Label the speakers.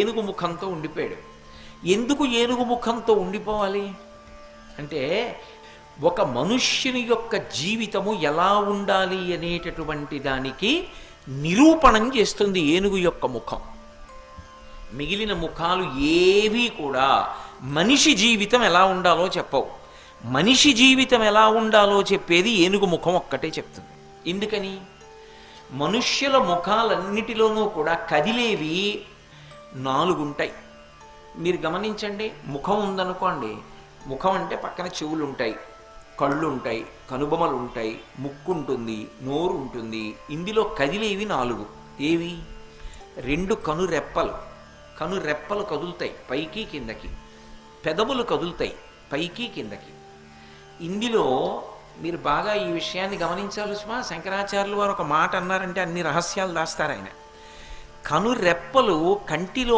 Speaker 1: ఏనుగు ముఖంతో ఉండిపోయాడు. ఎందుకు ఏనుగు ముఖంతో ఉండిపోవాలి అంటే, ఒక మనుష్యుని యొక్క జీవితము ఎలా ఉండాలి అనేటటువంటి దానికి నిరూపణం చేస్తుంది ఏనుగు యొక్క ముఖం. మిగిలిన ముఖాలు ఏవీ కూడా మనిషి జీవితం ఎలా ఉండాలో చెప్పవు. మనిషి జీవితం ఎలా ఉండాలో చెప్పేది ఏనుగు ముఖం ఒక్కటే చెప్తుంది. ఎందుకని? మనుష్యుల ముఖాలన్నిటిలోనూ కూడా కదిలేవి 4 ఉంటాయి. మీరు గమనించండి, ముఖం ఉందనుకోండి, ముఖం అంటే పక్కన చెవులు ఉంటాయి, కళ్ళు ఉంటాయి, కనుబొమలు ఉంటాయి, ముక్కు ఉంటుంది, నోరు ఉంటుంది. ఇందులో కదిలేవి 4. ఏవి? 2 కనురెప్పలు కదులుతాయి పైకి కిందకి, పెదవులు కదులుతాయి పైకి కిందకి. ఇందులో మీరు బాగా ఈ విషయాన్ని గమనించాలి సుమా. శంకరాచార్యులు వారు ఒక మాట అన్నారంటే అన్ని రహస్యాలు దాస్తారు ఆయన. కనురెప్పలు కంటిలో